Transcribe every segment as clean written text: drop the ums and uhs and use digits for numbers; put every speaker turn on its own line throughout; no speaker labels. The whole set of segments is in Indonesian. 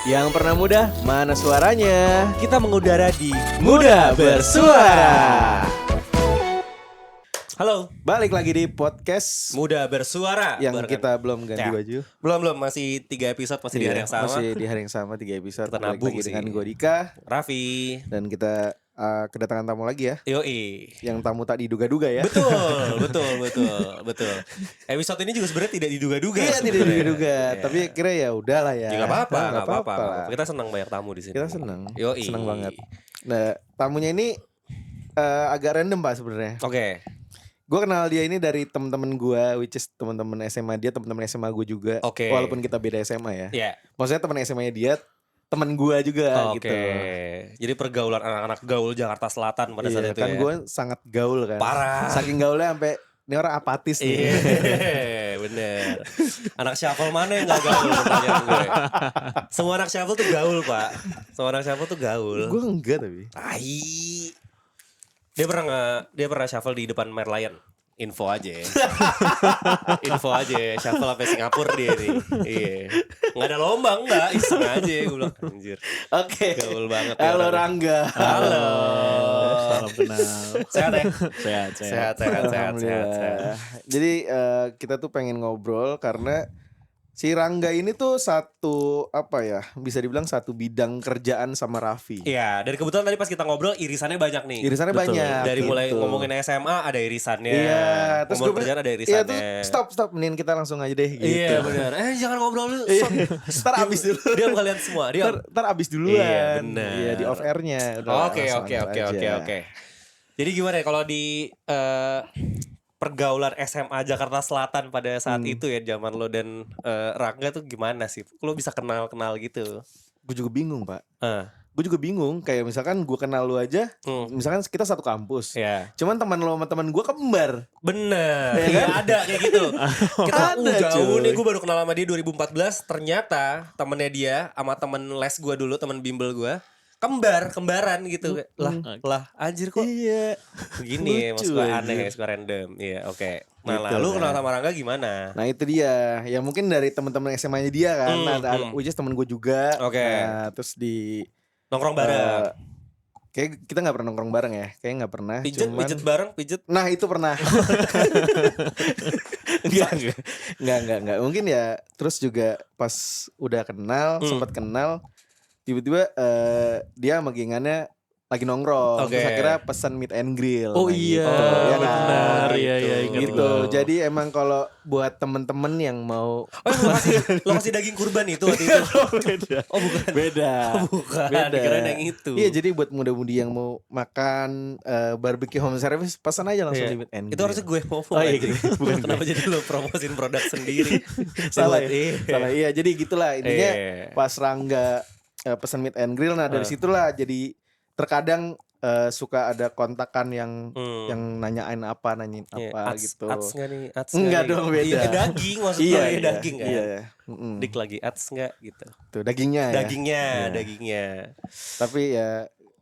Yang pernah muda, mana suaranya?
Kita mengudara di
Muda Bersuara.
Halo,
Balik lagi di podcast
Muda Bersuara.
yang
Barengan.
kita belum ganti
Ya.
baju.
Belum masih 3 episode masih di hari yang sama.
Masih di hari yang sama 3 episode.
Kita
Balik
nabung
lagi
sih.
dengan gue Dika
Raffi.
dan kita kedatangan tamu lagi ya.
Yoi.
Yang tamu tak diduga-duga ya.
Betul. Episode ini juga sebenarnya tidak diduga-duga.
Iya, tidak
sebenarnya.
diduga-duga.
Iya.
Tapi kira ya udahlah ya.
Ya, nggak apa-apa,
Nggak
nggak apa-apa.
lah.
Kita senang banyak tamu di sini.
Kita senang.
Yoi.
Senang banget. Nah, tamunya ini agak random Pak sebenarnya.
Oke.
Gue kenal dia ini dari teman-teman gue, which is teman-teman SMA dia, teman-teman SMA gue juga.
Oke.
Walaupun kita beda SMA ya.
Iya.
Maksudnya teman SMA dia, teman gue juga
Oke.
gitu.
Jadi pergaulan anak-anak gaul Jakarta Selatan pada saat
Iya,
itu
kan
ya.
gue sangat gaul kan.
Parah.
Saking gaulnya sampai ini orang apatis nih.
Iya, bener. Anak shuffle mana yang gak gaul pertanyaan gue. Semua anak shuffle tuh gaul, Pak. Semua anak shuffle tuh gaul.
Gue enggak tapi.
Tai. Dia pernah shuffle di depan Merlion. Info aja. Info aja. Shuffle sampai Singapura dia nih. Iya. Enggak ada lomba, enggak. Iseng aja gue bilang anjir.
Oke.
Gaul banget.
Halo
ya,
Rangga.
Halo.
Salam kenal.
Sehat ya?
Sehat.
Alhamdulillah. Jadi kita tuh pengen ngobrol karena si Rangga ini tuh satu apa ya, bisa dibilang satu bidang kerjaan sama Raffi.
Iya, dari kebetulan tadi pas kita ngobrol irisannya banyak nih.
Irisannya
Betul.
banyak.
Dari mulai
gitu.
ngomongin SMA ada irisannya.
Iya, terus
ngomongin
gue
kerjaan ada
iya
irisannya.
terus stop, mending kita langsung aja deh gitu.
Iya benar. Jangan ngobrol dulu.
Iya. Ntar abis dulu.
Dia kalian semua. Dia.
Ntar abis duluan.
Iya, benar.
Iya, di off airnya.
Oke. Jadi gimana ya kalau di pergaulan SMA Jakarta Selatan pada saat itu ya zaman lo dan Rangga tuh gimana sih? Lo bisa kenal gitu?
Gue juga bingung Pak.
Eh,
Gue juga bingung. Kayak misalkan gue kenal lu aja. Misalkan kita satu kampus.
ya.
Cuman teman lo sama teman gue kembar.
Bener,
Ya
iya
kan?
ada kayak gitu. Kita
Ada,
jauh
cuy.
nih, gue baru kenal sama dia 2014. Ternyata temennya dia sama temen les gue dulu, temen bimbel gue, kembaran gitu. Lah anjir kok
Iya.
begini ya,
Lucu
maksud gue
aja.
aneh, suka random. Iya oke. Nah
Gitu
lalu
kan.
kenal sama Rangga gimana?
Nah itu dia. Ya mungkin dari teman-teman SMA-nya dia kan. Ada which is temen gue juga.
Oke.
Nah terus di
Nongkrong bareng,
kayak kita nggak pernah nongkrong bareng ya. Kayak nggak pernah.
pijet bareng, pijet.
Nah itu pernah. Enggak. Mungkin ya. Terus juga pas udah kenal, sempat kenal, tiba-tiba dia sama gengannya lagi nongkrong.
Oke.
Terus akhirnya pesan meet and grill.
Oh
Nah,
iya,
gitu. Ya kan?
benar. Iya, ingat
Gitu.
gua.
Jadi emang kalau buat temen-temen yang mau
Oh lo kasih daging kurban itu waktu itu? Oh bukan.
beda.
Bukan,
Beda.
dikirain yang itu.
Iya jadi buat muda-mudi yang mau makan barbecue home service pesan aja langsung
Iya.
di meet and
Itu
grill.
harusnya gue ngomong.
Oh, iya,
anjing.
gitu. Bukan
Kenapa jadi lo promosin produk sendiri?
Salah
Buat-
ya. Salah iya jadi gitulah intinya
Iya.
pas Rangga pesan meet and grill. Nah dari situlah jadi terkadang suka ada kontakan yang nanyain apa nanyain
Iya,
apa
ads,
gitu.
Ads nggak nih? Ads
Enggak
nggak nih?
dong, beda.
Iya, daging maksud gue ya, daging kan.
Iya. Mm-mm.
Dik lagi ads nggak gitu.
Tuh dagingnya ya.
Dagingnya.
Tapi ya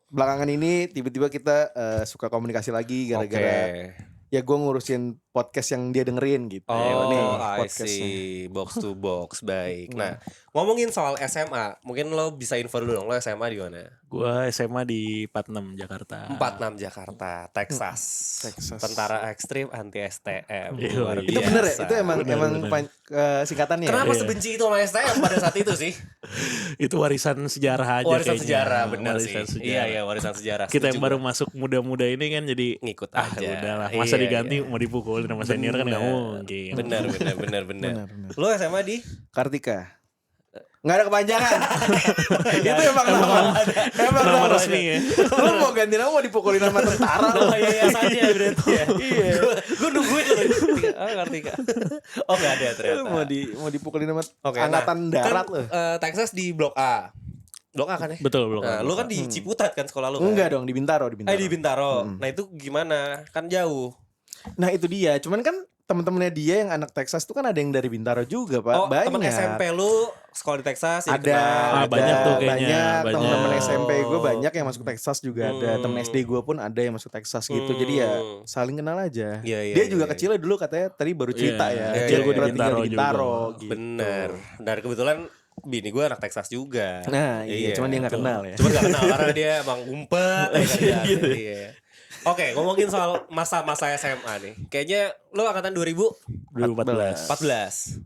belakangan ini tiba-tiba kita suka komunikasi lagi gara-gara ya gue ngurusin podcast yang dia dengerin gitu.
Oh,
Nih,
I see. Box to box, baik. Nah, ngomongin soal SMA, mungkin lo bisa info dulu dong, lo SMA di mana?
Gua SMA di 46 Jakarta.
46 Jakarta, Texas.
Texas.
Tentara ekstrim anti STM.
Iya,
Luar
iya.
Itu bener ya?
biasa.
Itu emang
Bener.
singkatannya.
Kenapa
ya?
sebenci itu sama STM pada saat itu sih?
Itu warisan sejarah aja
Warisan
kayaknya.
sejarah, benar
Warisan
sih.
sejarah.
Iya, warisan sejarah.
Kita yang
Setuju
baru
gue.
masuk muda-muda ini kan jadi
Ngikut aja.
udahlah. Masa
Iya,
diganti
iya.
mau dipukulin sama senior kan nggak mungkin.
Benar.
Benar.
Lo SMA di?
Kartika. Nggak ada kepanjangan. Itu emang nama. Emang
Nama
nama
resmi ya.
Lu mau ganti nama mau dipukulin sama tentara lu.
Nama yayasannya berarti ya.
Iya.
Gue nungguin lo. Kartika. Oh nggak ada ternyata.
Lu mau dipukulin sama
Oke,
angkatan darat
kan,
lu.
Texas di Blok A. Blok A kan ya?
Betul, belum.
Nah, lu kan di Ciputat kan sekolah lu kan?
Enggak dong, di Bintaro, di Bintaro.
Di Bintaro. Nah itu gimana? Kan jauh.
Nah, itu dia. Cuman kan teman-temannya dia yang anak Texas tuh kan ada yang dari Bintaro juga, Pak.
Oh
banyak.
temen SMP lu sekolah di Texas jadi
Ada,
kenal.
banyak tuh kayaknya,
banyak.
banyak.
Teman-teman
Oh.
SMP gue banyak yang masuk Texas juga ada. Temen SD gue pun ada yang masuk Texas gitu. Jadi ya saling kenal aja.
Iya, iya,
Dia juga
iya.
kecilnya dulu katanya tadi baru cerita
Iya,
ya.
iya,
Kecil
iya,
gue
iya.
tinggal di
Bintaro
Bintaro
juga.
gitu.
Bener. Dan kebetulan bini gue anak Texas juga.
Nah, iya, cuman dia nggak kenal ya.
Cuma gak kenal karena dia emang ngumpet ya kan. Iya. Oke, ngomongin soal masa-masa SMA nih. Kayaknya lo angkatan
2014.
2014.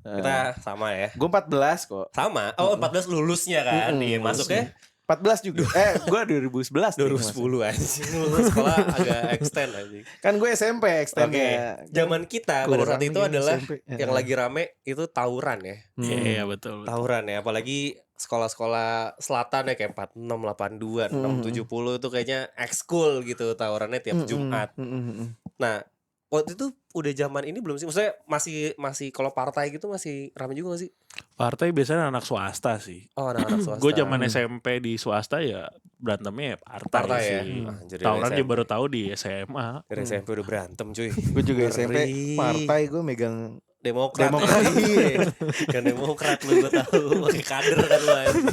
Kita sama ya.
Gue 14 kok.
Sama. Oh, 14 lulusnya kan. Iya, masuknya
14 juga. Gue 2011.
2010 anjing. Lu sekolah agak extend anjing.
Kan gue SMP
Oke.
extendnya.
Zaman kita pada saat
Kurang
itu
ini
adalah
SMP.
yang lagi rame itu tawuran ya.
Iya betul.
Tawuran ya, apalagi sekolah-sekolah selatan ya kayak 46, 82, 6, 70 itu kayaknya ekskul gitu tawurannya tiap Jumat. Nah, waktu itu udah zaman ini belum sih? Maksudnya masih kalau partai gitu masih rame juga gak sih?
Partai biasanya anak swasta sih.
Oh, anak-anak swasta.
Gue zaman SMP di swasta ya berantemnya ya partai
ya.
sih.
Anjir,
Tawuran
dari
dia baru tahu di SMA.
Dari SMP udah berantem cuy.
Gue juga SMP
Ngeri.
partai gue megang
Demokrat.
Iya.
Kan Demokrat lu gue tahu. Pakai kader kan lu anjing.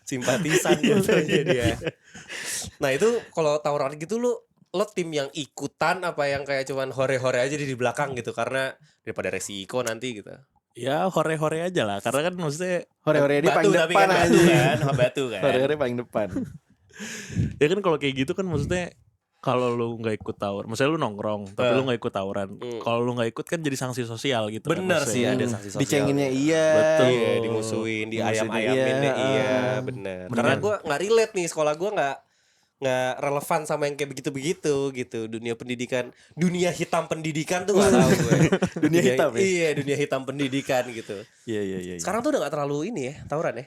Simpatisan gitu dia. Nah, itu kalau tawuran gitu lo tim yang ikutan apa yang kayak cuman hore-hore aja di belakang gitu karena daripada resiko nanti gitu.
Ya hore-hore aja lah. Karena kan maksudnya
hore-hore dia paling
tapi
depan
kan
aja.
batu kan.
Hore-hore paling depan.
ya kan kalau kayak gitu kan maksudnya kalau lu nggak ikut tawuran, maksudnya lu nongkrong tapi lu nggak ikut tawuran. Kalau lu nggak ikut kan jadi sanksi sosial gitu.
Bener
kan,
sih
maksudnya.
ada sanksi sosial.
Dicenginnya iya.
Betul.
Iya, dimusuhin, di
Dimusuhin,
ayam-ayaminnya
iya.
iya, bener. Karena gue nggak relate nih, sekolah gue nggak relevan sama yang kayak begitu-begitu gitu. Dunia hitam pendidikan tuh nggak tahu gue.
Dunia hitam ya?
Iya, dunia hitam pendidikan gitu.
Iya.
Sekarang tuh udah nggak terlalu ini ya tawuran ya.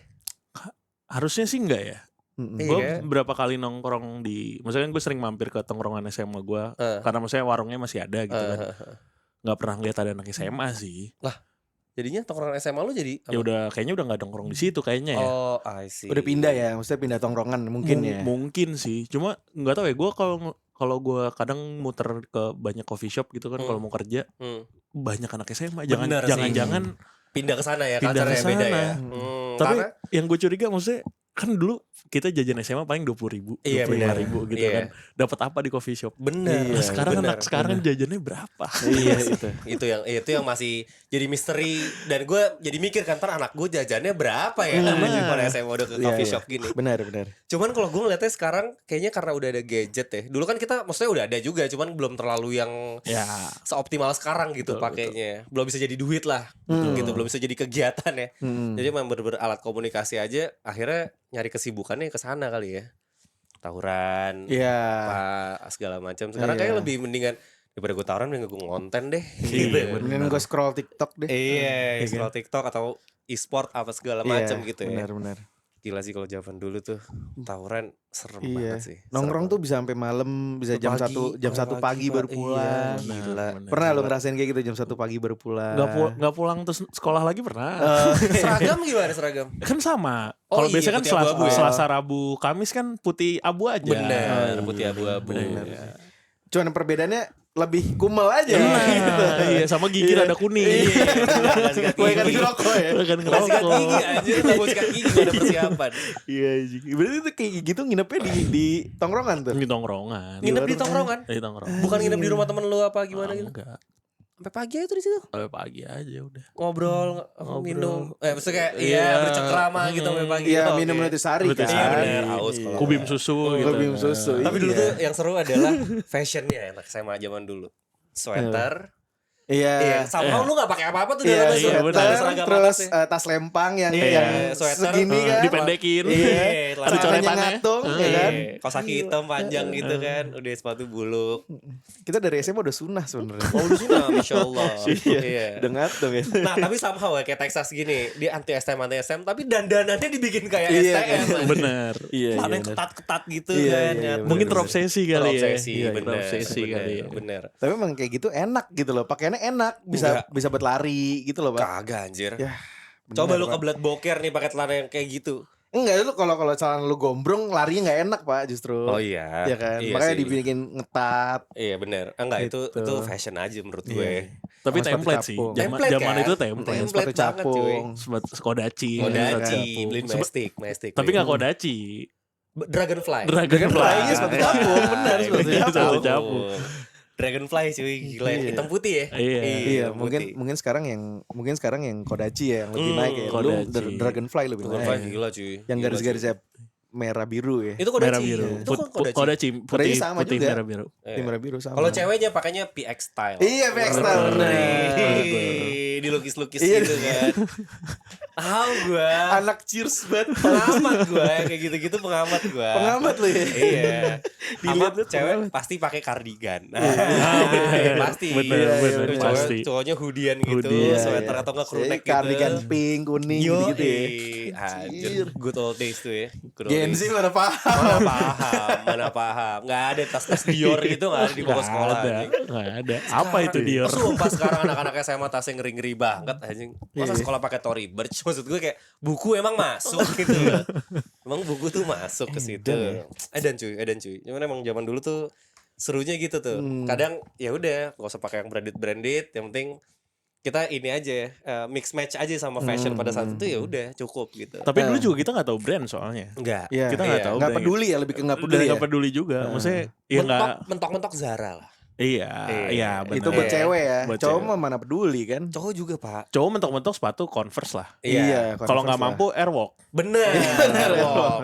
Harusnya sih enggak ya.
Iya.
Gue berapa kali nongkrong maksudnya gue sering mampir ke tongkrongan SMA gue karena maksudnya warungnya masih ada gitu kan. Nggak pernah lihat ada anak SMA sih.
Lah, jadinya tongkrongan SMA lu jadi apa?
Ya udah kayaknya udah nggak nongkrong di situ kayaknya ya.
Oh, I see.
Udah pindah ya, maksudnya pindah tongkrongan mungkin ya.
Mungkin sih. Cuma nggak tahu ya. Gue kalau gue kadang muter ke banyak coffee shop gitu kan kalau mau kerja banyak anak SMA.
Bener sih.
Jangan
pindah ke sana ya,
pindah ke
culture-nya beda
sana.
ya.
Tapi
Karena
yang gue curiga maksudnya kan dulu kita jajan SMA paling 20.000,
Iya,
25.000 gitu
Iya.
kan. Dapat apa di coffee shop?
bener.
Nah, sekarang
bener.
anak sekarang jajannya berapa?
Iya itu.
itu yang masih jadi misteri dan gue jadi mikir kan ntar anak gue jajannya berapa ya kan kalau SMA udah ke coffee shop gini.
Benar.
Cuman kalau gue ngeliatnya sekarang kayaknya karena udah ada gadget ya. Dulu kan kita maksudnya udah ada juga cuman belum terlalu yang
Ya,
seoptimal sekarang gitu pakainya. Belum bisa jadi duit lah gitu, belum bisa jadi kegiatan ya. Jadi memang bener-bener alat komunikasi aja akhirnya nyari kesibukannya ke sana kali ya. Tawuran,
Iya.
apa segala macam. Sekarang
Iya.
kayak lebih mendingan daripada gue tawuran mending gue ngonten deh
Iya,
gitu.
Mendingan gue scroll TikTok deh.
Iya, scroll TikTok atau e-sport apa segala macam gitu ya.
Benar.
Gila sih kalau zaman dulu tuh tawuran serem
Iya.
banget sih.
Nongkrong tuh bisa sampai malam, bisa jam 1 pagi baru pulang.
Iya, gila.
Pernah lo ngerasain kayak gitu jam 1 pagi baru pulang?
nggak pulang terus sekolah lagi pernah.
Seragam gimana seragam?
Kan sama.
Oh
Kalau
iya,
biasanya kan
putih abu-abu ya?
Selasa, Rabu, Kamis kan putih abu aja.
Bener, putih abu-abu.
Bener.
Cuman perbedaannya lebih kumel aja.
Nah, iya sama gigi rada kuning.
Iya, nggak sikat
Gue kan
gigi.
ngerokok ya.
Kan
Nggak sikat gigi anjir, nggak mau sikat gigi, nggak ada persiapan.
Iya, berarti itu kayak gitu nginepnya di tongkrongan tuh.
Di tongkrongan.
Nginep di tongkrongan?
Di tongkrongan.
Bukan nginep di rumah temen lu apa gimana gitu?
Enggak.
Sampai pagi aja tuh di situ.
Sampai pagi aja udah.
Ngobrol, minum. Maksudnya kayak
Iya.
bercengkrama gitu sampai pagi.
Iya,
Oh,
minum
oke.
Nutrisari
Nutrisari.
kan.
Iya bener, haus kalau.
Kubim susu gitu.
Kubim susu.
Tapi dulu
Iya.
tuh yang seru adalah fashionnya anak SMA zaman dulu. Sweater.
Iya.
Iya, sama lu gak pakai apa-apa tuh
Iya,
dalamnya
iya,
tuh.
bener.
Ada
sweater,
seragam
terus
atasnya.
tas lempang yang
Iya,
yang
sweater,
segini kan.
dipendekin.
Iya.
Iya,
Ada
celana
celana
panjang.
ngatung ya kan.
Iya, kaos kaki hitam panjang gitu kan. Udah sepatu buluk.
Kita dari SMA udah sunah sebenarnya.
Oh, udah sunah, Masya Allah. Iya.
Udah ngatung ya.
Nah, tapi somehow ya kayak Texas gini, dia anti STM, tapi dandanannya dibikin kayak
Iya,
STM.
Bener.
Iya.
Celana
bener.
ketat-ketat gitu
Iya,
kan.
iya,
Ngatur.
Mungkin terobsesi kali ya.
Terobsesi,
Iya,
bener.
terobsesi kali ya.
Bener.
Tapi emang kayak gitu enak gitu loh. Pakaiannya enak, bisa buat lari gitu loh, Pak.
Kagak anjir.
Ya.
Coba
bener,
lu
Pak.
kebelat boker nih pakai celana yang kayak gitu.
Enggak, lu kalau celana lu gombrong larinya nggak enak, Pak, justru.
Oh iya.
Iya kan?
Iya
Makanya
sih.
dibikin ngetat.
Iya bener. Enggak
Gitu.
itu fashion aja menurut
Iya.
gue.
Tapi
Sama sepatu
template sih.
capung.
Zaman
Template
zaman
kan?
itu template.
Template
Sepatu
banget, cuy.
capung.
Kodachi.
Kodachi,
Iya,
beli Mestik.
Tapi nggak Kodachi.
Dragonfly.
Dragonfly, iya, sepatu capung, bener, sepatu
Sepatu
capung.
capung.
Dragonfly cuy, gila yang hitam putih ya.
Iya,
mungkin sekarang yang Kodachi ya yang lebih naik ya. Lu
Kodachi.
Dragonfly lebih
Dragonfly
naik.
gila cuy.
Yang
Gila,
garis-garisnya merah biru ya.
Itu
Merah
Kodachi.
biru.
Itu kan Kodachi.
Kodachi
Kodachi
putih
sama
putih
juga.
merah biru.
Tim merah biru sama.
Kalau ceweknya pakainya PX style.
Iya, PX style, bener.
Dilukis-lukis
Iya.
gitu kan. Tahu gua.
Anak cheers banget.
Pengamat gua kayak gitu-gitu pengamat gua.
Pengamat lu ya.
Iya.
Dilihat
Sama
lu
cewek
pengamat.
pasti pakai kardigan. Pasti.
Bener,
Iya,
pasti.
Cowoknya hoodian gitu,
Hoodie,
sweater atau enggak crew neck gitu.
Kardigan pink, kuning
Yo,
gitu ya.
anjir, good old days tuh ya. Good old
Gen
days.
Z mana paham.
Mana paham. Nggak ada tas-tas Dior gitu, nggak ada di bawah sekolah. anjing.
Nggak ada. Apa itu Dior?
Sumpah sekarang anak-anak SMA tasnya ngeri-ngeri banget anjing. Masa
Iya.
sekolah pakai Tory Burch? Maksud gue kayak buku emang masuk gitu. Emang buku tuh masuk ke situ. Edan cuy. Cuman emang zaman dulu tuh serunya gitu tuh. Kadang ya udah nggak usah pakai yang branded, yang penting kita ini aja mix match aja sama fashion pada saat itu ya udah cukup gitu.
Tapi dulu juga kita nggak tahu brand soalnya.
Enggak.
Iya.
Kita nggak tahu
Nggak
brand.
peduli ya, lebih ke nggak peduli
Udah
ya.
nggak peduli juga. Maksudnya ya nggak.
Mentok-mentok Zara lah.
Iya benar.
Itu buat cewek ya.
Buat
Cowok
cewek.
mah mana peduli kan.
Cowok juga pak.
Cowok mentok-mentok sepatu Converse lah.
Iya.
Kalau nggak
Converse
mampu Airwalk.
Bener. Airwalk.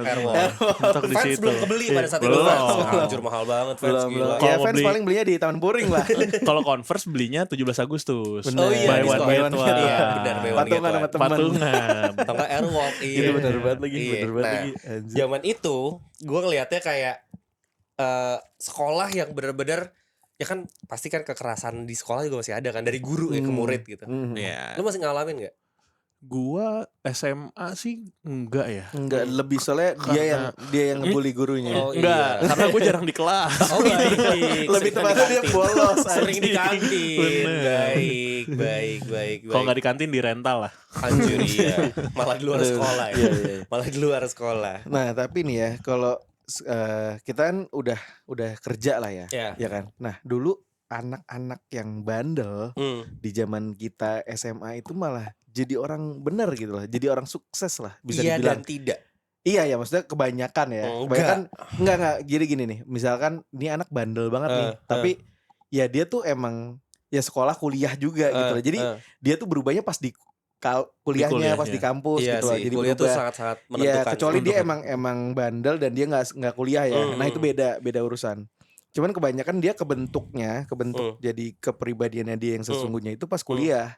Mentok di
Fans
situ.
belum kebeli pada saat itu.
Belum.
Fans. Anjur mahal banget fans
Belum.
gila.
Ya
Kalau
fans
beli-
paling belinya di Taman Puring lah.
Kalau Converse belinya 17 Agustus.
Bener.
Oh iya,
Buy one
diskon.
get
Buy one
one.
get one.
Iya, benar, buy one get
Patungan
one.
sama teman.
Patungan.
Atau enggak Airwalk. Iya.
Itu bener banget lagi,
Iya.
bener banget
Nah,
lagi. Anjir.
zaman itu gue ngelihatnya kayak sekolah yang bener-bener ya kan pasti kan kekerasan di sekolah juga masih ada kan dari guru ya ke murid gitu.
Iya.
Lu masih ngalamin gak?
Gua SMA sih enggak ya.
Enggak, lebih soalnya dia yang ngebully gurunya.
Oh,
Enggak,
iya.
karena gue jarang di kelas.
Oh baik.
Lebih tepatnya dia bolos.
Sering di kantin.
Bener.
Baik.
Kalau nggak di kantin di rental lah.
Anjir iya. Malah di luar sekolah ya.
Iya.
Malah di luar sekolah.
Nah, tapi nih ya, kalau kita kan udah kerja lah ya.
Iya.
Ya kan? Nah, dulu anak-anak yang bandel di zaman kita SMA itu malah jadi orang bener gitu lah, jadi orang sukses lah bisa
Iya
dibilang.
dan tidak.
Iya ya, maksudnya kebanyakan ya.
Enggak.
Kebanyakan enggak. Jadi gini nih, misalkan ini anak bandel banget nih, tapi ya dia tuh emang ya sekolah kuliah juga gitu loh. Jadi dia tuh berubahnya pas di kuliahnya, pas di kampus
Iya
gitu loh.
sih,
Jadi
kuliah tuh
berubah.
sangat-sangat
Ya
menentukan.
kecuali dia emang bandel dan dia nggak kuliah ya. Nah itu beda urusan. Cuman kebanyakan dia kebentuk jadi kepribadiannya dia yang sesungguhnya itu pas kuliah.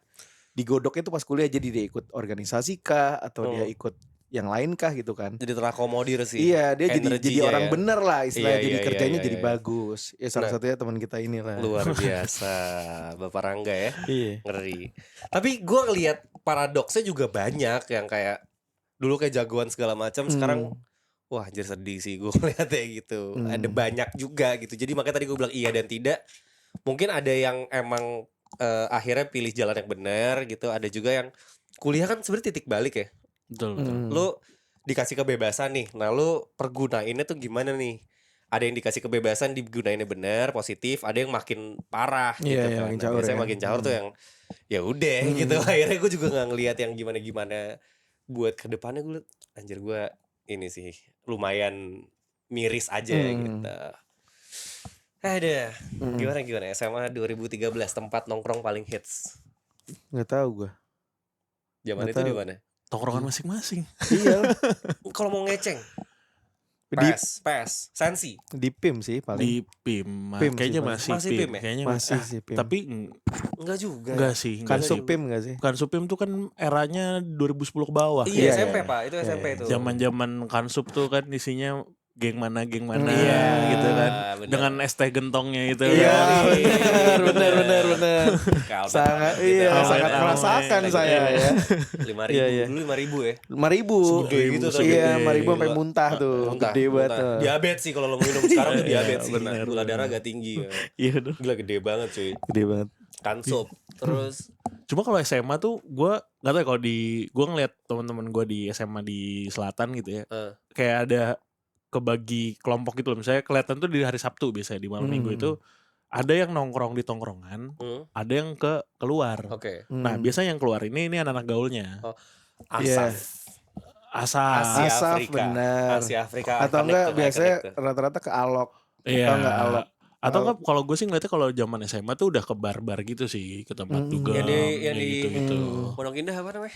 Digodoknya itu pas kuliah, jadi dia ikut organisasi kah atau dia ikut yang lain kah gitu kan.
Jadi terakomodir sih.
Iya, dia jadi
Energinya
orang
ya.
bener lah istilahnya,
Iya,
jadi
iya,
kerjanya
iya,
jadi
iya.
bagus. Ya salah
Nah.
satunya teman kita inilah.
Luar biasa Bapak Rangga ya.
Iya.
Ngeri. Tapi gue ngelihat paradoksnya juga banyak yang kayak dulu kayak jagoan segala macam, sekarang wah anjir sedih sih gue ngeliatnya gitu. Ada banyak juga gitu. Jadi makanya tadi gue bilang iya dan tidak. Mungkin ada yang emang akhirnya pilih jalan yang benar gitu. Ada juga yang kuliah kan sebenarnya titik balik ya.
Betul.
Lu dikasih kebebasan nih. Nah lu pergunainnya tuh gimana nih? Ada yang dikasih kebebasan digunainnya benar, positif. Ada yang makin parah gitu
Iya,
kan.
makin
Nah,
caur
biasanya
ya.
makin caur tuh yang ya udah gitu. Akhirnya gue juga nggak ngelihat yang gimana-gimana. Buat kedepannya gue liat, anjir gue ini sih lumayan miris aja gitu. Ada gimana SMA 2013 tempat nongkrong paling hits.
Nggak tahu gue.
Zaman
Nggak
itu
tahu.
di mana?
Tongkrongan masing-masing.
Iya.
Kalau mau ngeceng,
di
PES, Sensi.
di PIM sih paling.
Di PIM,
PIM
kayaknya
sih,
masih
Masih
PIM,
PIM ya?
kayaknya
Masih sih PIM.
Tapi
Enggak juga.
enggak sih,
Kan
enggak sih.
PIM nggak sih?
Kansupim tuh kan eranya 2010 ke bawah.
Iya,
Iya,
SMP
iya.
Pak, itu
Iya,
SMP
iya.
itu.
Zaman-zaman Kansup tuh kan isinya geng mana
Iya,
gitu kan.
bener.
Dengan ST gentongnya itu.
Iya,
kan.
bener. Sangat iya,
Amat,
sangat
amat.
merasakan saya ya.
5.000
Iya, iya.
dulu 5.000 ya.
5.000.
Segede gitu tuh.
Iya,
Segede.
5.000 sampai muntah tuh. Gede banget tuh.
Diabetes sih kalau lo minum sekarang tuh
Iya,
diabetes sih.
bener,
Gula
bener.
darah agak tinggi ya.
Iya dong.
Gila gede banget cuy.
Gede banget.
Kansup. Terus
Cuma kalau SMA tuh gue nggak tahu ya, kalau gue ngeliat teman-teman gue di SMA di selatan gitu ya, kayak ada kebagi kelompok gitu loh. Misalnya kelihatan tuh di hari Sabtu biasanya di malam minggu itu ada yang nongkrong di tongkrongan, ada yang keluar.
oke.
Nah biasanya yang keluar ini anak-anak gaulnya.
Asaf.
Asal.
Asia
Asaf,
Afrika.
benar.
Asia Afrika.
Atau
Connect
enggak
tuh,
biasanya
connect tuh.
rata-rata ke Alok.
Iya.
Atau enggak Alok.
Atau enggak kalau gue sih ngeliatnya kalau zaman SMA tuh udah ke bar-bar gitu sih, ke tempat dugem
yang
kayak
di
gitu-gitu.
Pondok Indah apa namanya?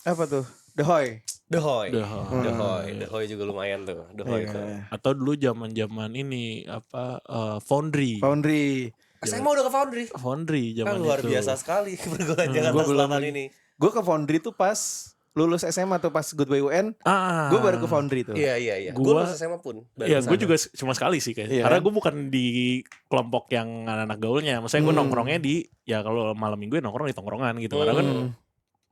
Apa tuh? The Hoy.
The Hoy.
The Hoy.
The Hoy juga lumayan tuh. The Hoy tuh.
Atau dulu zaman-zaman ini Foundry.
SMA udah ke Foundry.
Foundry zaman
Kan luar
itu.
biasa sekali perguruan Jakarta Selatan ini.
Gue ke Foundry tuh pas lulus SMA tuh pas Goodbye UN. Gue baru ke Foundry tuh.
Iya. Gue lulus SMA pun.
Iya, gue juga cuma sekali sih kayak.
Iya.
Karena gue bukan di kelompok yang anak-anak gaulnya. Maksudnya gue nongkrongnya di ya kalau malam minggu ya nongkrong di tongkrongan gitu. Karena kan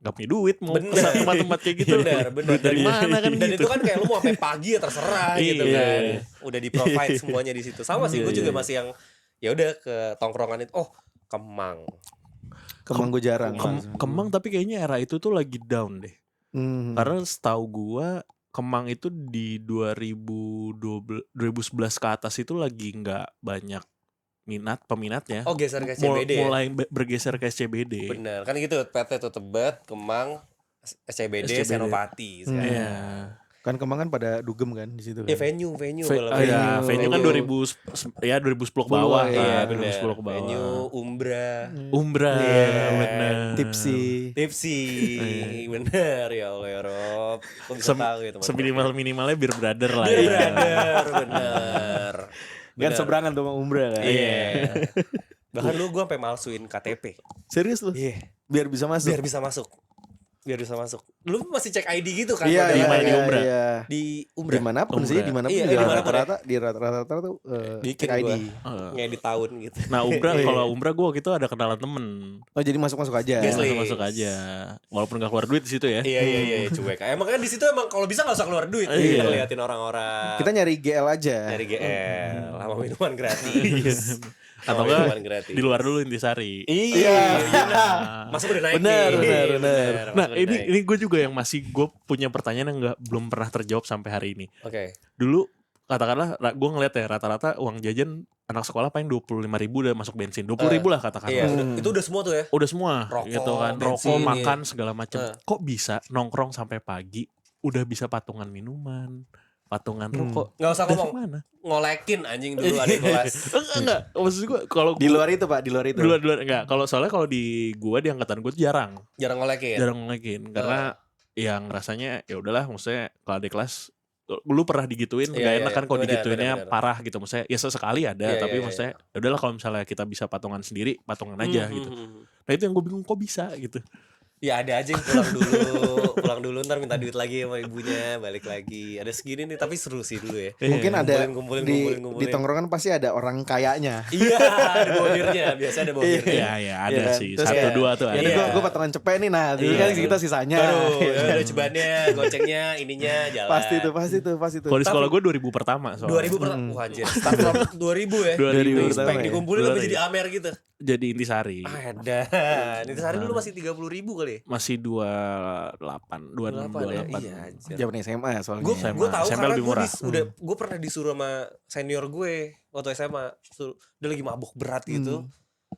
gak punya duit mau ke tempat-tempat kayak gitu.
Bener.
Duit dari mana kan
Dan
gitu.
itu kan kayak lu mau sampai pagi ya terserah gitu
Iya.
kan. Udah di provide semuanya di situ. Sama sih gue juga masih yang ya udah ke tongkrongan itu. Oh, Kemang.
Kemang gue jarang.
Kemang tapi kayaknya era itu tuh lagi down deh. Karena setahu gua Kemang itu di 2011 ke atas itu lagi nggak banyak peminatnya.
Oh, geser ke SCBD
mulai bergeser ke SCBD.
Bener, kan gitu PT tuh Tebet, Kemang, SCBD, Senopati sekarang.
Iya.
Kan Kemang kan pada dugem kan di situ.
Ya
Kan?
venue
Iya, venue kan 2010 ke bawah
Iya,
kan,
bener.
2010 ke bawah.
Venue
Umbra, bener.
Tipsy.
bener ya Allah ya Rob. Kok bisa tahu ya teman-teman.
Seminimal-minimalnya Beer Brother lah.
Bener,
ya.
bener.
Kan seberangan tuh sama Umbra kan.
Iya. Bahkan lu gue sampai malsuin KTP.
Serius lu?
Iya.
Biar bisa masuk.
Biar bisa masuk. Lu masih cek ID gitu kan?
Iya,
modelnya.
di Umbra.
Iya.
Di Umbra.
Dimanapun sih, dimanapun
Iya,
juga
dimanapun
rata-rata tuh
Bikin
cek ID.
gua. Ngedit tahun gitu.
Nah kalau Umbra gue waktu itu ada kenalan temen.
Oh jadi masuk aja.
Yes,
Masuk aja. Walaupun gak keluar duit di situ ya.
Iya, cuek. Emang kan di situ emang kalau bisa nggak usah keluar duit.
Iya.
Kita ngeliatin orang-orang.
Kita nyari GL aja.
Nyari GL, sama minuman gratis.
Atau
Sama
enggak
minuman gratis.
di luar dulu Intisari.
Iya. Masuk udah naik.
Bener.
Nah ini gue juga yang masih gue punya pertanyaan yang belum pernah terjawab sampai hari ini.
Oke.
Dulu katakanlah gue ngeliat ya rata-rata uang jajan anak sekolah paling 25.000 udah masuk bensin, 20.000 lah katakanlah.
Iya, itu udah semua tuh ya.
Udah semua
Rokok,
gitu kan,
bensin,
rokok,
iya.
makan segala macam. Kok bisa nongkrong sampai pagi udah bisa patungan minuman, patungan rokok?
Nggak usah
Dari
ngomong.
mana?
Ngolekin anjing dulu adik kelas.
Enggak, maksud gue kalau
Di luar itu Pak, di luar itu.
di luar enggak. Kalau soalnya kalau di angkatan gue tuh jarang
Jarang
ngolekin karena yang rasanya ya udahlah, maksudnya kalau di kelas lu pernah digituin
Iya,
gak enak kan kalau
bener,
digituinnya
bener.
parah gitu, maksudnya ya sesekali ada
Iya,
tapi
iya,
maksudnya ya udahlah kalau misalnya kita bisa patungan sendiri patungan aja gitu. Nah itu yang gue bingung kok bisa gitu.
Ya ada aja yang pulang dulu ntar minta duit lagi sama ibunya, balik lagi. Ada segini nih tapi seru sih dulu ya.
Mungkin ada
Kumpulin.
di tongkrongan pasti ada orang kayanya.
Iya, ada bawirnya, biasa ada bawirnya.
Iya ada
Iya kan?
sih,
Terus
1-2 tuh
Ya
ada.
udah gue patungan cepet nih, nah dulu kan kita sisanya.
Baru ada cebannya, gocengnya, ininya jalan.
Pasti tuh.
Kalau di sekolah gue 2000 pertama soalnya.
2000 pertama. Wah anjir, start from 2000 ya.
2000
pertama
Spek
ya.
dikumpulin tapi jadi Amer gitu.
Jadi Intisari.
Ada. Intisari dulu masih 30.000 kali ya?
Masih 28
ya? Iya anjir.
Zaman SMA soalnya.
Gue tahu
SMP
karena
lebih murah.
gue pernah disuruh sama senior gue waktu SMA. Dia lagi mabuk berat gitu.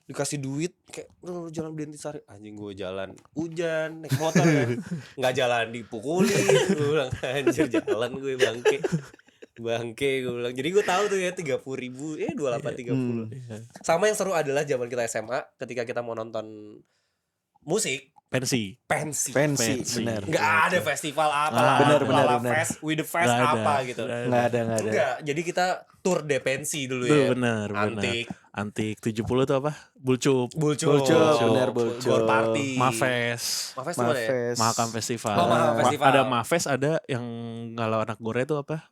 Dikasih duit kayak lu jalan beli Intisari. Anjing gue jalan hujan naik motor ya. Nggak jalan dipukulin. Gue bilang anjir jalan gue bangke gue bilang. Jadi gue tahu tuh ya 30.000 28-30. Sama yang seru adalah zaman kita SMA ketika kita mau nonton musik
pensi.
benar.
Nggak ada festival apa
benar.
fest with the fest
Nggak ada.
apa gitu.
Nggak ada.
Enggak, jadi kita tour de pensi dulu
Tuh
ya.
benar. Antik 70 tuh apa? Bulcup.
Bulcup.
Gor Party.
Mafes.
Mafes tuh mana ya?
Mahakam Festival.
Oh, Mahakam Festival.
Ada Mafes, ada yang galau anak gore itu apa?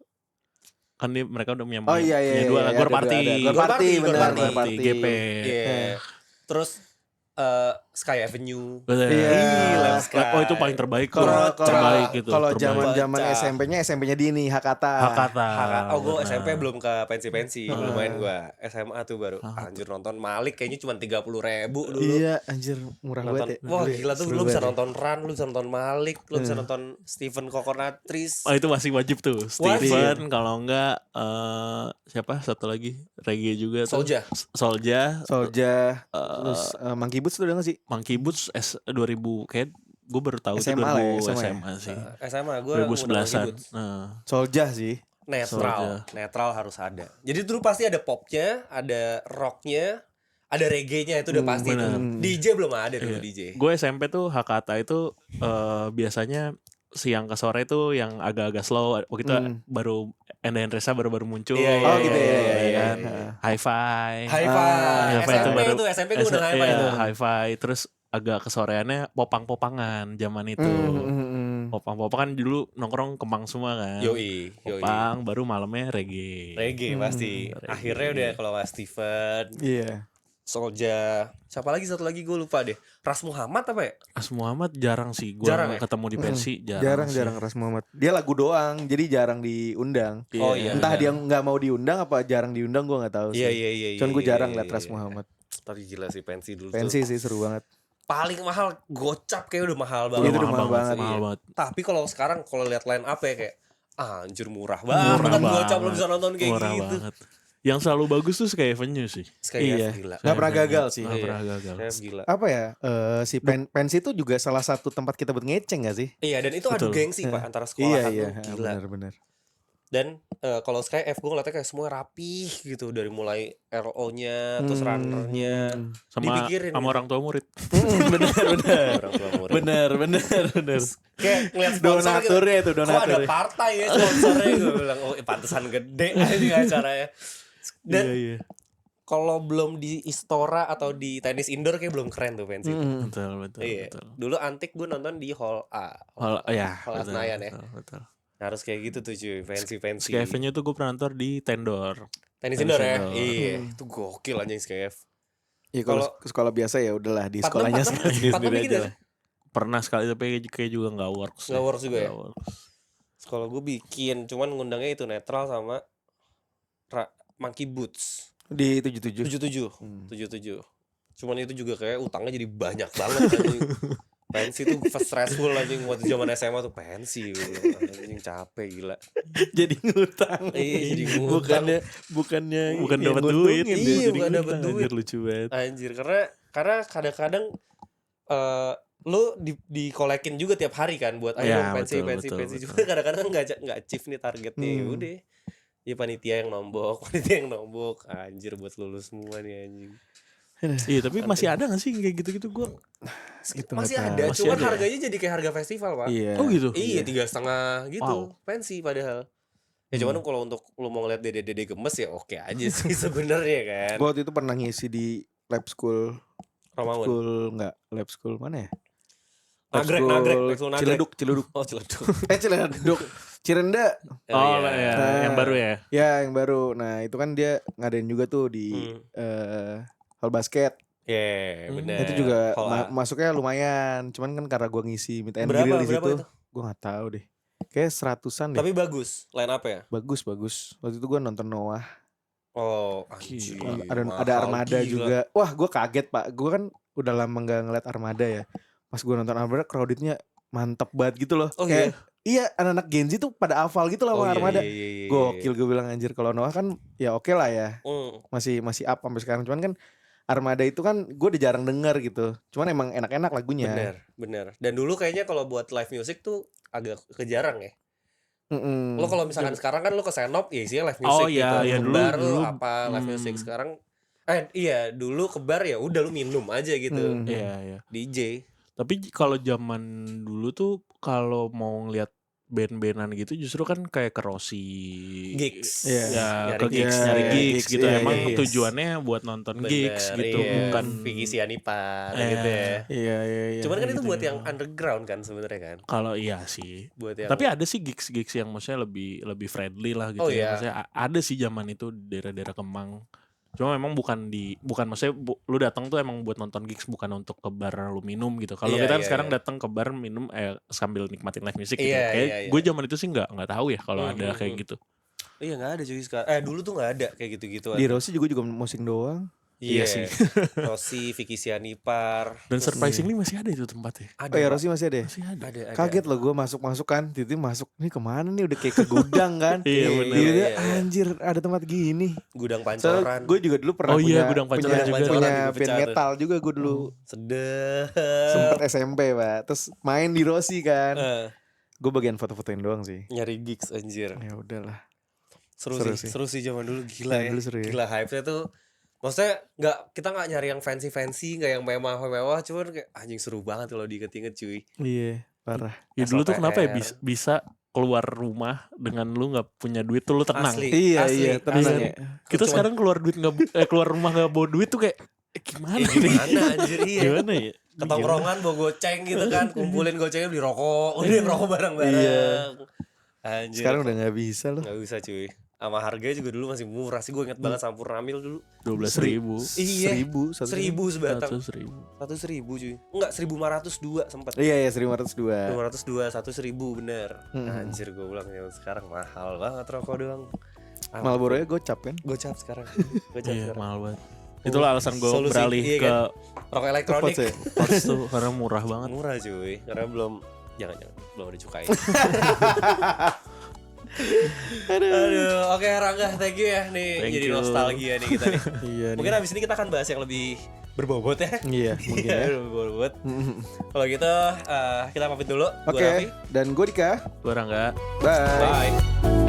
Kan mereka udah punya
iya,
dua
iya,
Gor
ada
Party.
dua, ada. Gor Party, benar, Gor Party.
GP.
Iya. Terus Sky Avenue.
Bener.
Iya.
Oh itu paling terbaik.
Kalau
gitu.
kalau
terbaik.
zaman SMP-nya di ini Hakata.
Oh gue SMP belum ke pensi belum main gue. SMA tuh baru anjir nonton Malik kayaknya cuma 30.000 dulu.
Iya anjir murah
Nonton,
banget ya.
wah gila tuh
Seru
lu bisa
banget ya.
nonton Ran, lu bisa nonton Malik, lu bisa nonton Steven Kokonatris.
Oh itu masih wajib tuh. Steven kalau enggak siapa satu lagi reggae juga tuh. Solja.
Terus Monkey Boots tuh udah gak sih?
Monkey Boots 2000 kayak gue baru tahu
SMA
itu
lah ya,
2000
SMA ya.
SMA sih.
SMA gue
2011-an.
Solja sih.
netral harus ada. Jadi dulu pasti ada popnya, ada rocknya, ada reggae-nya, itu udah pasti itu. DJ belum ada dulu DJ.
Gue SMP tuh Hakata itu biasanya siang ke sore itu yang agak-agak slow. Waktu itu baru Enda Hendresa baru muncul.
Oh gitu ya.
Kan. Hi-Fi.
Hi-Fi. SMP gue udah Hi-Fi itu.
Hi-Fi. Terus agak kesoreannya popang-popangan zaman itu. Popang-popangan dulu nongkrong Kemang semua kan.
Yoi.
Popang, baru malamnya reggae.
Reggae pasti. Akhirnya udah kalau Mas Steven.
Iya.
Solja. Siapa lagi satu lagi gue lupa deh. Ras Muhammad apa ya?
Ras Muhammad jarang sih. Gue ketemu di pensi
jarang Ras Muhammad. Dia lagu doang, jadi jarang diundang.
Oh iya.
Entah dia nggak mau diundang apa jarang diundang gue nggak tahu sih.
Iya.
Cuman gue jarang liat Ras Muhammad.
Tapi gila sih pensi dulu.
Pensi sih seru banget.
Paling mahal gocap kayak udah mahal banget.
Itu udah mahal banget.
Tapi kalau sekarang kalau lihat line up ya kayak anjir murah banget. Gocap lo bisa nonton kayak
murah
gitu.
Banget. Yang selalu bagus tuh Sky Avenue sih.
Iya.
Gila.
Gak pernah gagal sih.
Gak pernah gagal.
Gila.
Apa ya? Si pensi itu juga salah satu tempat kita buat ngeceng gak sih?
Iya, dan itu adu gengsi Pak antara sekolah.
Iya,
gila.
Benar.
Dan kalau Sky F gue ngeliatnya kayak semua rapih gitu, dari mulai RO-nya terus runner-nya dipikirin
sama orang tua murid.
Benar.
Orang tua murid.
Benar.
Kayak ngeliat sponsor
Donaturnya
gitu.
itu donaturnya.
Kok ada partai ya sponsornya, gue bilang oh pantesan gede aja acaranya. Dan kalau belum di Istora atau di tenis indoor kayak belum keren tuh pensi.
Betul.
Iya. Dulu Antik gue nonton di Hall A. Hall Senayan ya.
Betul.
Harus kayak gitu tuh cuy, fancy.
Sky Avenue tuh gue pernah nonton di Tendor.
Tenis indoor ya? Iya, itu gokil anjing Sky F.
Iya kalau sekolah biasa ya udahlah di sekolahnya sendiri aja lah.
Pernah sekali tapi kayak juga nggak works.
Nggak works juga ya? Sekolah gue bikin, cuman ngundangnya itu netral sama Monkey Boots.
Di 77.
77. Cuman itu juga kayak utangnya jadi banyak banget anjing. Pensi tuh stressful anjing waktu zaman SMA tuh pensi anjing capek gila.
Jadi ngutang.
Iya, jadi ngutang.
Bukannya
dapat duit.
Iya, bukan dapat duit.
Anjir lucu banget.
Anjir, karena kadang-kadang lu dikolekin juga tiap hari kan buat pensi. Cuma kadang-kadang enggak achieve nih targetnya. Udah. Ya panitia yang nombok anjir buat lulus semua nih anjing.
Iya tapi masih ada gak sih kayak gitu-gitu gue?
Masih ada, cuman harganya jadi kayak harga festival Pak.
Iya.
Oh gitu?
Iya 3,5 gitu, pensi padahal. Ya cuman kalau untuk lu mau ngeliat dede-dede gemes ya oke aja sih sebenarnya kan.
Gue waktu itu pernah ngisi di lab school.
Romangun.
Lab school mana ya?
Nagrek.
Ciledug.
Oh Ciledug.
Ciledug. Cirenda.
Oh ya, yang baru ya?
Ya yang baru. Nah itu kan dia ngadain juga tuh di hall basket.
Iya bener.
Itu juga masuknya lumayan. Cuman kan karena gue ngisi meet and grill di situ, gue gak tahu deh. Kayak 100-an deh.
Tapi bagus line up ya?
Bagus. Waktu itu gue nonton Noah.
Oh anjir.
Ada Armada juga. Wah gue kaget Pak. Gue kan udah lama gak ngeliat Armada ya. Pas gue nonton Armada crowdednya mantep banget gitu loh.
Oh
kayak, iya anak-anak Gen Z tuh pada hafal gitu loh sama Armada.
Iya.
Gokil gue bilang anjir. Kalau Noah kan ya oke lah ya. Masih up sampai sekarang. Cuman kan Armada itu kan gue udah jarang denger gitu. Cuman emang enak-enak lagunya.
Bener. Dan dulu kayaknya kalau buat live music tuh agak kejarang ya. Lo kalau misalkan sekarang kan lo ke Senop ya isinya live music gitu.
Iya,
Kebar lo apa live music sekarang. Dulu kebar ya udah lo minum aja gitu.
Iya.
DJ.
Tapi kalau zaman dulu tuh kalau mau ngeliat band-bandan gitu justru kan kayak ke Rossi
gigs.
Ya
ke
nyari gigs gitu. Emang tujuannya buat nonton gigs gitu, bukan
Vicky Sianipar gitu ya.
Iya.
Cuman kan
gitu,
itu buat yang underground kan sebenarnya kan.
Kalau iya sih.
Buat yang...
Tapi ada sih gigs yang maksudnya lebih friendly lah gitu ya. Maksudnya ada sih zaman itu daerah-daerah Kemang. Cuma memang bukan maksudnya lu datang tuh emang buat nonton gigs, bukan untuk ke bar lu minum gitu. Kalau kita kan sekarang datang ke bar minum sambil nikmatin live music gitu. Kayak gue zaman itu sih nggak tahu ya kalau ada kayak gitu.
Iya nggak ada cuy sekarang. Dulu tuh nggak ada kayak gitu-gitu.
Di Rossi juga musik doang.
Iya sih.
Rossi, Vicky Sianipar.
Dan surprisingly masih ada itu tempatnya.
Oh ya Rossi masih ada.
Ada.
Kaget loh gue masuk kan. Tiba-tiba masuk nih kemana nih udah kayak ke gudang kan.
Iya benar.
Anjir ada tempat gini.
Gudang Pancoran.
Gue juga dulu pernah
Gudang Pancoran juga.
Punya band metal juga gue dulu.
Sedep.
Sempet SMP Pak. Terus main di Rossi kan. Gue bagian foto-fotoin doang sih.
Nyari gigs anjir.
Ya udahlah.
Seru sih zaman dulu gila ya.
Dulu seru ya.
Gila hype-nya tuh. Maksudnya kita nggak nyari yang fancy, nggak yang mewah-mewah, cuman kayak anjing seru banget kalau diinget-inget cuy.
Iya, parah.
Ya dulu tuh kenapa ya
SOTR.
bisa keluar rumah dengan lu nggak punya duit tuh lu tenang.
Asli.
Iya, tenang ya.
Kita
Cuman-
sekarang keluar rumah nggak bawa duit tuh kayak gimana nih?
Gimana anjir iya.
Gimana ya?
Ketongkrongan bawa goceng gitu kan, kumpulin gocengnya beli rokok, udah rokok bareng-bareng.
Iya.
Anjir.
Sekarang udah gak bisa loh.
nggak bisa cuy. Sama harganya juga dulu masih murah sih, gue inget banget Sampurnamil dulu.
12.000.
Iya.
1.000
1.000 sebatang.
100.000.
1.000 cuy. Enggak 1.502 sempat.
Iya 1.502.
502 1.000 bener. Anjir gue bilang ya sekarang mahal banget rokok doang.
Marlboro-nya gocap kan?
Gocap sekarang.
Iya, mahal banget. Itulah alasan gue
Solusi,
beralih
iya
ke
kan? Rokok elektronik.
Pots ya?
Pots tuh karena murah banget.
Murah cuy, karena jangan belum ada cukai. Aduh, oke Rangga, thank you ya nih.
Thank
Jadi
you.
nostalgia nih kita nih.
Iya
Mungkin abis ini kita akan bahas yang lebih berbobot ya.
Iya mungkin
Iya,
ya.
berbobot. Kalau gitu kita pamit dulu. Gua
Oke,
Raffi.
dan gue Dika.
Gue Rangga.
Bye.
Bye.